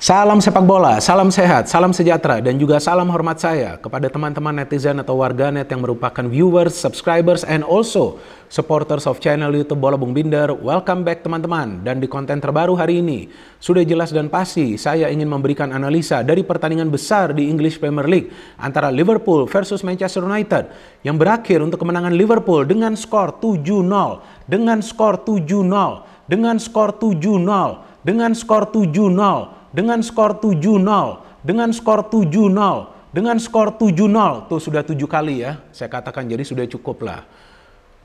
Salam sepak bola, salam sehat, salam sejahtera, dan juga salam hormat saya kepada teman-teman netizen atau warganet yang merupakan viewers, subscribers, and also supporters of channel YouTube Bola Bung Binder. Welcome back teman-teman, dan di konten terbaru hari ini sudah jelas dan pasti saya ingin memberikan analisa dari pertandingan besar di English Premier League antara Liverpool versus Manchester United yang berakhir untuk kemenangan Liverpool dengan skor 7-0, dengan skor 7-0, dengan skor 7-0, dengan skor 7-0. Dengan skor 7-0, dengan skor 7-0, dengan skor 7-0. Tuh sudah 7 kali ya, saya katakan, jadi sudah cukup lah.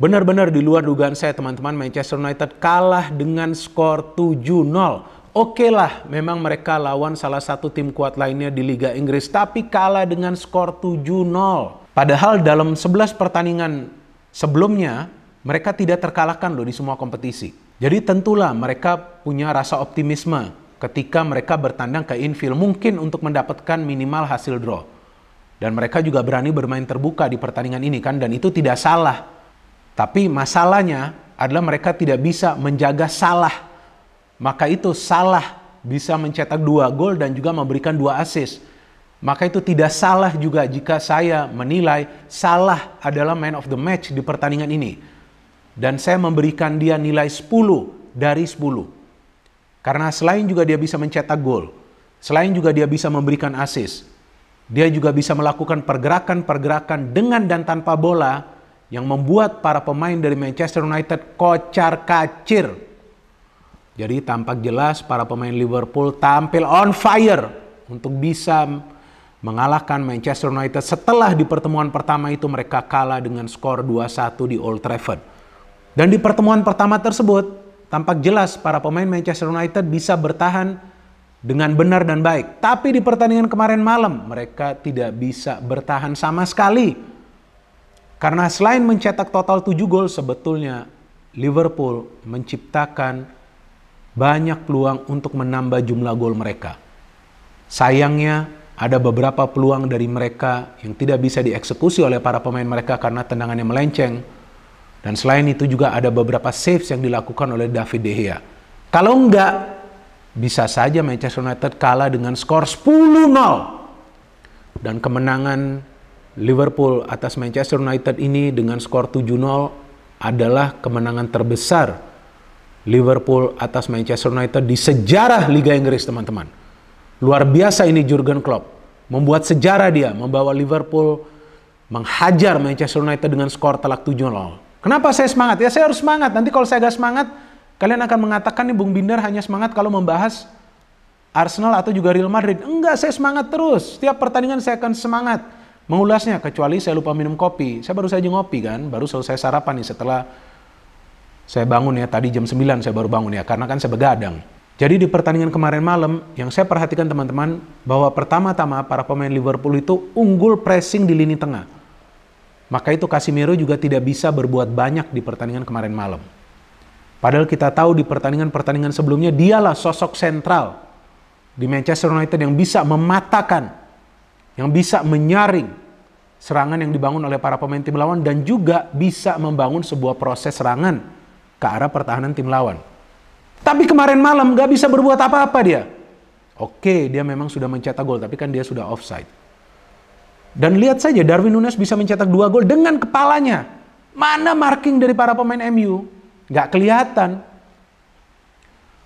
Benar-benar di luar dugaan saya teman-teman, Manchester United kalah dengan skor 7-0. Oke lah, memang mereka lawan salah satu tim kuat lainnya di Liga Inggris, tapi kalah dengan skor 7-0. Padahal dalam 11 pertandingan sebelumnya, mereka tidak terkalahkan loh di semua kompetisi. Jadi tentulah mereka punya rasa optimisme ketika mereka bertandang ke Anfield mungkin untuk mendapatkan minimal hasil draw. Dan mereka juga berani bermain terbuka di pertandingan ini kan, dan itu tidak salah. Tapi masalahnya adalah mereka tidak bisa menjaga Salah. Maka itu Salah bisa mencetak 2 gol dan juga memberikan 2 assist. Maka itu tidak salah juga jika saya menilai Salah adalah man of the match di pertandingan ini. Dan saya memberikan dia nilai 10 dari 10. Karena selain juga dia bisa mencetak gol, selain juga dia bisa memberikan assist, dia juga bisa melakukan pergerakan-pergerakan dengan dan tanpa bola yang membuat para pemain dari Manchester United kocar-kacir. Jadi tampak jelas para pemain Liverpool tampil on fire untuk bisa mengalahkan Manchester United setelah di pertemuan pertama itu mereka kalah dengan skor 2-1 di Old Trafford. Dan di pertemuan pertama tersebut tampak jelas para pemain Manchester United bisa bertahan dengan benar dan baik. Tapi di pertandingan kemarin malam, mereka tidak bisa bertahan sama sekali. Karena selain mencetak total 7 gol, sebetulnya Liverpool menciptakan banyak peluang untuk menambah jumlah gol mereka. Sayangnya, ada beberapa peluang dari mereka yang tidak bisa dieksekusi oleh para pemain mereka karena tendangannya melenceng. Dan selain itu juga ada beberapa saves yang dilakukan oleh David De Gea. Kalau enggak, bisa saja Manchester United kalah dengan skor 10-0. Dan kemenangan Liverpool atas Manchester United ini dengan skor 7-0 adalah kemenangan terbesar Liverpool atas Manchester United di sejarah Liga Inggris, teman-teman. Luar biasa ini Jurgen Klopp. Membuat sejarah dia, membawa Liverpool menghajar Manchester United dengan skor telak 7-0. Kenapa saya semangat? Ya saya harus semangat. Nanti kalau saya gak semangat, kalian akan mengatakan nih Bung Binder hanya semangat kalau membahas Arsenal atau juga Real Madrid. Enggak, saya semangat terus. Setiap pertandingan saya akan semangat mengulasnya. Kecuali saya lupa minum kopi. Saya baru saja ngopi kan, baru selesai sarapan nih setelah saya bangun ya. Tadi jam 9 saya baru bangun ya, karena kan saya begadang. Jadi di pertandingan kemarin malam, yang saya perhatikan teman-teman, bahwa pertama-tama para pemain Liverpool itu unggul pressing di lini tengah. Maka itu Casemiro juga tidak bisa berbuat banyak di pertandingan kemarin malam. Padahal kita tahu di pertandingan-pertandingan sebelumnya dialah sosok sentral di Manchester United yang bisa mematahkan, yang bisa menyaring serangan yang dibangun oleh para pemain tim lawan dan juga bisa membangun sebuah proses serangan ke arah pertahanan tim lawan. Tapi kemarin malam gak bisa berbuat apa-apa dia. Oke, dia memang sudah mencetak gol, tapi kan dia sudah offside. Dan lihat saja Darwin Núñez bisa mencetak 2 gol dengan kepalanya. Mana marking dari para pemain MU? Gak kelihatan.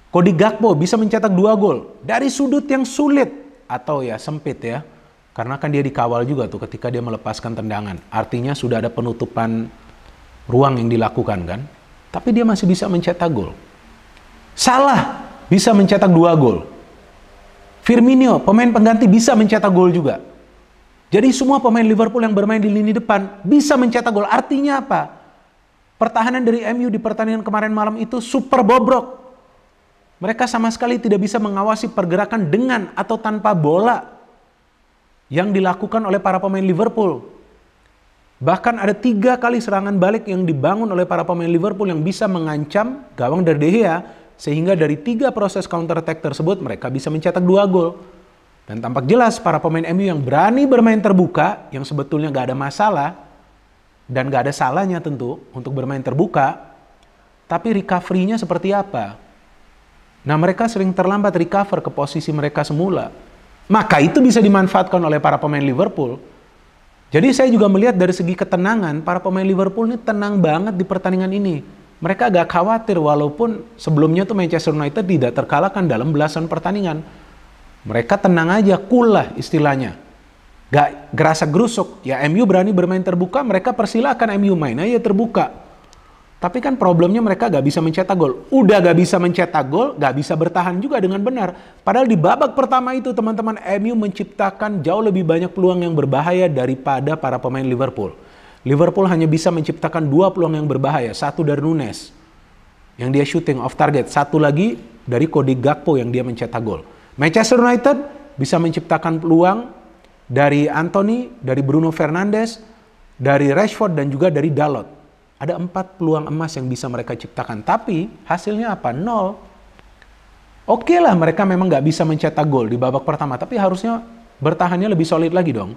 Cody Gakpo bisa mencetak 2 gol dari sudut yang sulit atau ya sempit ya. Karena kan dia dikawal juga tuh ketika dia melepaskan tendangan. Artinya sudah ada penutupan ruang yang dilakukan kan. Tapi dia masih bisa mencetak gol. Salah bisa mencetak 2 gol. Firmino, pemain pengganti, bisa mencetak gol juga. Jadi semua pemain Liverpool yang bermain di lini depan bisa mencetak gol. Artinya apa? Pertahanan dari MU di pertandingan kemarin malam itu super bobrok. Mereka sama sekali tidak bisa mengawasi pergerakan dengan atau tanpa bola yang dilakukan oleh para pemain Liverpool. Bahkan ada 3 kali serangan balik yang dibangun oleh para pemain Liverpool yang bisa mengancam gawang dari De Gea. Sehingga dari 3 proses counter attack tersebut mereka bisa mencetak 2 gol. Dan tampak jelas para pemain MU yang berani bermain terbuka, yang sebetulnya gak ada masalah, dan gak ada salahnya tentu untuk bermain terbuka, tapi recovery-nya seperti apa? Nah, mereka sering terlambat recover ke posisi mereka semula. Maka itu bisa dimanfaatkan oleh para pemain Liverpool. Jadi saya juga melihat dari segi ketenangan, para pemain Liverpool ini tenang banget di pertandingan ini. Mereka agak khawatir walaupun sebelumnya tuh Manchester United tidak terkalahkan dalam belasan pertandingan. Mereka tenang aja, cool lah istilahnya. Gak gerasa gerusuk. Ya MU berani bermain terbuka, mereka persilakan MU main aja terbuka. Tapi kan problemnya mereka gak bisa mencetak gol. Udah gak bisa mencetak gol, gak bisa bertahan juga dengan benar. Padahal di babak pertama itu teman-teman, MU menciptakan jauh lebih banyak peluang yang berbahaya daripada para pemain Liverpool. Liverpool hanya bisa menciptakan 2 peluang yang berbahaya. Satu dari Nunes, yang dia shooting off target. Satu lagi dari Cody Gakpo yang dia mencetak gol. Manchester United bisa menciptakan peluang dari Anthony, dari Bruno Fernandes, dari Rashford, dan juga dari Dalot. Ada 4 peluang emas yang bisa mereka ciptakan. Tapi hasilnya apa? 0. Oke lah, mereka memang nggak bisa mencetak gol di babak pertama. Tapi harusnya bertahannya lebih solid lagi dong.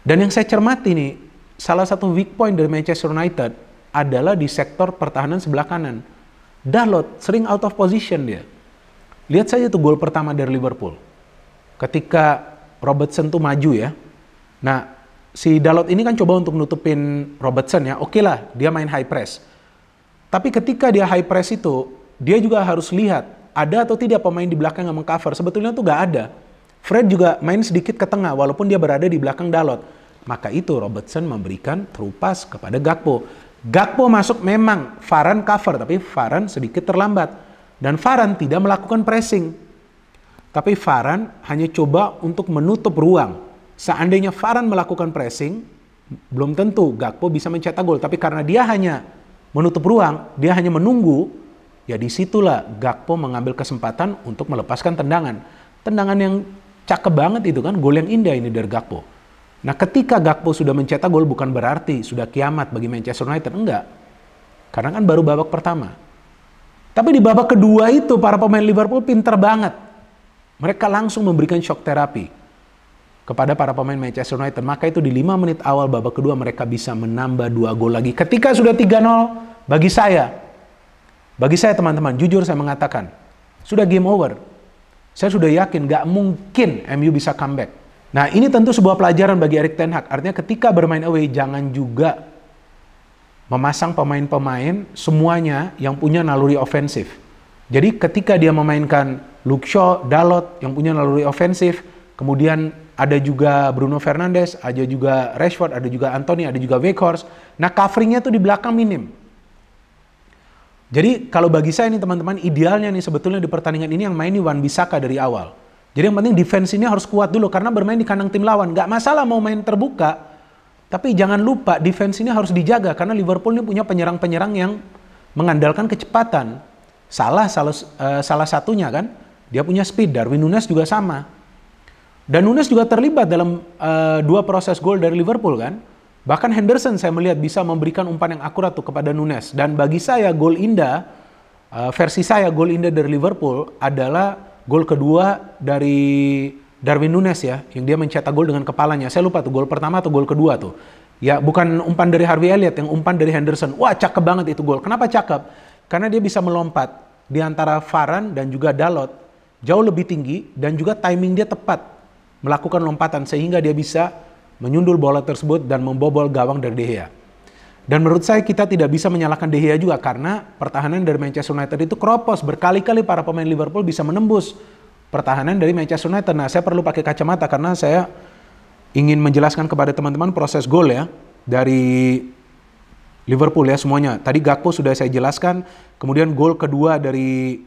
Dan yang saya cermati nih, salah satu weak point dari Manchester United adalah di sektor pertahanan sebelah kanan. Dalot sering out of position dia. Lihat saja tuh gol pertama dari Liverpool. Ketika Robertson tuh maju ya. Nah, si Dalot ini kan coba untuk nutupin Robertson ya. Oke lah, dia main high press. Tapi ketika dia high press itu, dia juga harus lihat ada atau tidak pemain di belakang yang mengcover. Sebetulnya tuh gak ada. Fred juga main sedikit ke tengah walaupun dia berada di belakang Dalot. Maka itu Robertson memberikan through pass kepada Gakpo. Gakpo masuk, memang Varane cover, tapi Varane sedikit terlambat. Dan Varane tidak melakukan pressing. Tapi Varane hanya coba untuk menutup ruang. Seandainya Varane melakukan pressing, belum tentu Gakpo bisa mencetak gol. Tapi karena dia hanya menutup ruang, dia hanya menunggu, ya disitulah Gakpo mengambil kesempatan untuk melepaskan tendangan. Tendangan yang cakep banget itu kan, gol yang indah ini dari Gakpo. Nah, ketika Gakpo sudah mencetak gol bukan berarti sudah kiamat bagi Manchester United, enggak. Karena kan baru babak pertama. Tapi di babak kedua itu para pemain Liverpool pinter banget. Mereka langsung memberikan shock terapi kepada para pemain Manchester United. Maka itu di 5 menit awal babak kedua mereka bisa menambah 2 gol lagi. Ketika sudah 3-0, bagi saya teman-teman, jujur saya mengatakan, sudah game over. Saya sudah yakin gak mungkin MU bisa comeback. Nah, ini tentu sebuah pelajaran bagi Erik ten Hag. Artinya ketika bermain away, jangan juga memasang pemain-pemain semuanya yang punya naluri ofensif. Jadi ketika dia memainkan Luke Shaw, Dalot yang punya naluri ofensif, kemudian ada juga Bruno Fernandes, ada juga Rashford, ada juga Anthony, ada juga Weghorst. Nah, coveringnya tuh di belakang minim. Jadi kalau bagi saya nih teman-teman, idealnya nih sebetulnya di pertandingan ini yang main nih Wan-Bissaka dari awal. Jadi yang penting defense ini harus kuat dulu karena bermain di kandang tim lawan. Gak masalah mau main terbuka, tapi jangan lupa defense ini harus dijaga karena Liverpool ini punya penyerang-penyerang yang mengandalkan kecepatan. Salah satunya kan, dia punya speed. Darwin Nunes juga sama. Dan Nunes juga terlibat dalam 2 proses gol dari Liverpool kan. Bahkan Henderson saya melihat bisa memberikan umpan yang akurat tuh kepada Nunes. Dan bagi saya gol indah, versi saya gol indah dari Liverpool adalah gol kedua dari Darwin Nunes ya, yang dia mencetak gol dengan kepalanya. Saya lupa tuh gol pertama atau gol kedua tuh. Ya bukan umpan dari Harvey Elliott, yang umpan dari Henderson. Wah, cakep banget itu gol. Kenapa cakep? Karena dia bisa melompat di antara Varane dan juga Dalot jauh lebih tinggi dan juga timing dia tepat melakukan lompatan sehingga dia bisa menyundul bola tersebut dan membobol gawang dari De Gea. Dan menurut saya kita tidak bisa menyalahkan De Gea juga karena pertahanan dari Manchester United itu keropos. Berkali-kali para pemain Liverpool bisa menembus pertahanan dari Manchester United. Nah, saya perlu pakai kacamata karena saya ingin menjelaskan kepada teman-teman proses gol ya dari Liverpool ya semuanya. Tadi Gakpo sudah saya jelaskan, kemudian gol kedua dari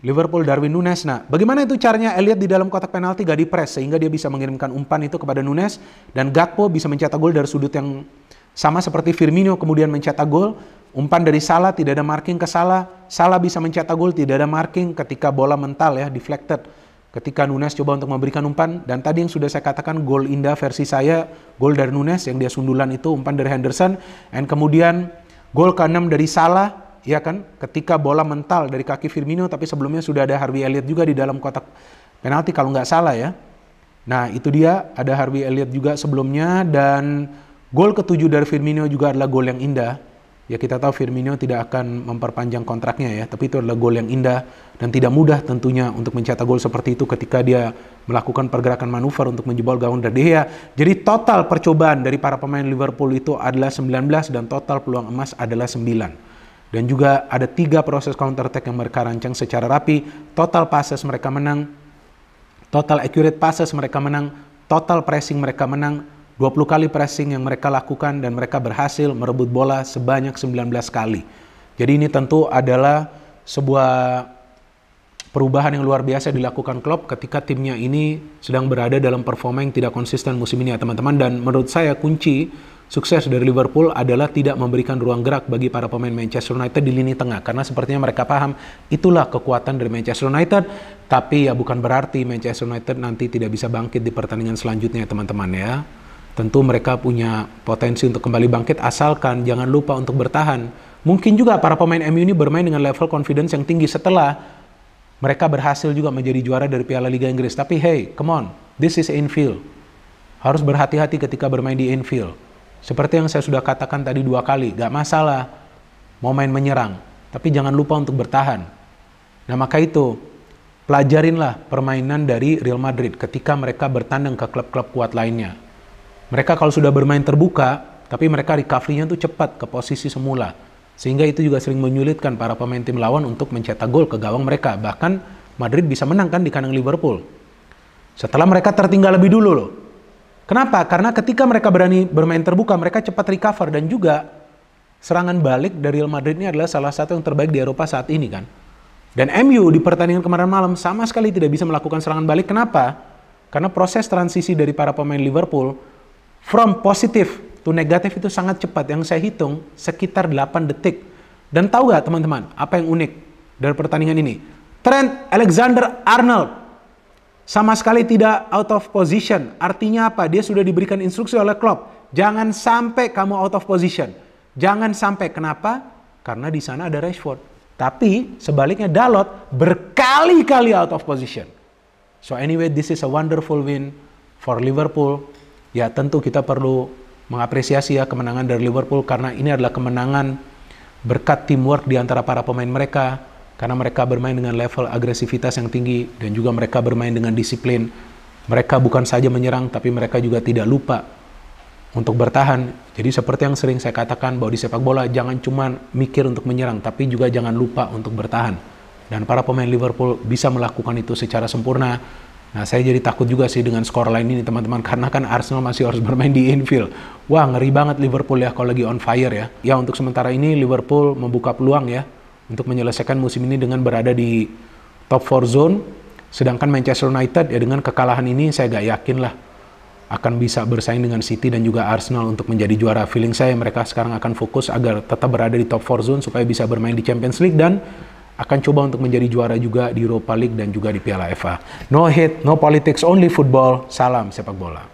Liverpool Darwin Nunes. Nah, bagaimana itu caranya? Elliott di dalam kotak penalti gak di-press sehingga dia bisa mengirimkan umpan itu kepada Nunes dan Gakpo bisa mencetak gol dari sudut yang sama seperti Firmino kemudian mencetak gol. Umpan dari Salah, tidak ada marking ke Salah. Salah bisa mencetak gol, tidak ada marking ketika bola mental ya, deflected. Ketika Nunes coba untuk memberikan umpan. Dan tadi yang sudah saya katakan gol indah versi saya, gol dari Nunes yang dia sundulan itu, umpan dari Henderson. Dan kemudian gol ke-6 dari Salah, ya kan, ketika bola mental dari kaki Firmino, tapi sebelumnya sudah ada Harvey Elliott juga di dalam kotak penalti kalau nggak salah ya. Nah itu dia, ada Harvey Elliott juga sebelumnya. Dan gol ke-7 dari Firmino juga adalah gol yang indah. Ya kita tahu Firmino tidak akan memperpanjang kontraknya ya, tapi itu adalah gol yang indah dan tidak mudah tentunya untuk mencetak gol seperti itu ketika dia melakukan pergerakan manuver untuk menjebol gawang De Gea. Jadi total percobaan dari para pemain Liverpool itu adalah 19 dan total peluang emas adalah 9. Dan juga ada 3 proses counter attack yang mereka rancang secara rapi, total passes mereka menang, total accurate passes mereka menang, total pressing mereka menang, 20 kali pressing yang mereka lakukan dan mereka berhasil merebut bola sebanyak 19 kali. Jadi ini tentu adalah sebuah perubahan yang luar biasa dilakukan Klopp ketika timnya ini sedang berada dalam performa yang tidak konsisten musim ini ya teman-teman. Dan menurut saya kunci sukses dari Liverpool adalah tidak memberikan ruang gerak bagi para pemain Manchester United di lini tengah. Karena sepertinya mereka paham itulah kekuatan dari Manchester United. Tapi ya bukan berarti Manchester United nanti tidak bisa bangkit di pertandingan selanjutnya teman-teman ya. Tentu mereka punya potensi untuk kembali bangkit asalkan jangan lupa untuk bertahan. Mungkin juga para pemain MU ini bermain dengan level confidence yang tinggi setelah mereka berhasil juga menjadi juara dari Piala Liga Inggris. Tapi hey, come on, this is Anfield. Harus berhati-hati ketika bermain di Anfield. Seperti yang saya sudah katakan tadi 2 kali, gak masalah mau main menyerang, tapi jangan lupa untuk bertahan. Nah maka itu, pelajarinlah permainan dari Real Madrid ketika mereka bertandang ke klub-klub kuat lainnya. Mereka kalau sudah bermain terbuka, tapi mereka recovery-nya tuh cepat ke posisi semula. Sehingga itu juga sering menyulitkan para pemain tim lawan untuk mencetak gol ke gawang mereka. Bahkan Madrid bisa menang kan di kandang Liverpool. Setelah mereka tertinggal lebih dulu loh. Kenapa? Karena ketika mereka berani bermain terbuka, mereka cepat recover. Dan juga serangan balik dari Real Madrid ini adalah salah satu yang terbaik di Eropa saat ini kan. Dan MU di pertandingan kemarin malam sama sekali tidak bisa melakukan serangan balik. Kenapa? Karena proses transisi dari para pemain Liverpool from positif to negatif itu sangat cepat. Yang saya hitung sekitar 8 detik. Dan tahu gak teman-teman apa yang unik dari pertandingan ini? Trent Alexander-Arnold sama sekali tidak out of position. Artinya apa? Dia sudah diberikan instruksi oleh Klopp. Jangan sampai kamu out of position. Jangan sampai. Kenapa? Karena di sana ada Rashford. Tapi sebaliknya Dalot berkali-kali out of position. So anyway, this is a wonderful win for Liverpool. Ya tentu kita perlu mengapresiasi ya kemenangan dari Liverpool karena ini adalah kemenangan berkat teamwork di antara para pemain mereka karena mereka bermain dengan level agresivitas yang tinggi dan juga mereka bermain dengan disiplin. Mereka bukan saja menyerang tapi mereka juga tidak lupa untuk bertahan. Jadi seperti yang sering saya katakan bahwa di sepak bola jangan cuma mikir untuk menyerang tapi juga jangan lupa untuk bertahan. Dan para pemain Liverpool bisa melakukan itu secara sempurna. Nah, saya jadi takut juga sih dengan skor lain ini teman-teman karena kan Arsenal masih harus bermain di Anfield. Wah, ngeri banget Liverpool ya kalau lagi on fire ya. Ya, untuk sementara ini Liverpool membuka peluang ya untuk menyelesaikan musim ini dengan berada di top 4 zone. Sedangkan Manchester United ya dengan kekalahan ini saya gak yakin lah akan bisa bersaing dengan City dan juga Arsenal untuk menjadi juara. Feeling saya mereka sekarang akan fokus agar tetap berada di top 4 zone supaya bisa bermain di Champions League dan akan coba untuk menjadi juara juga di Europa League dan juga di Piala FA. No hate, no politics, only football. Salam sepak bola.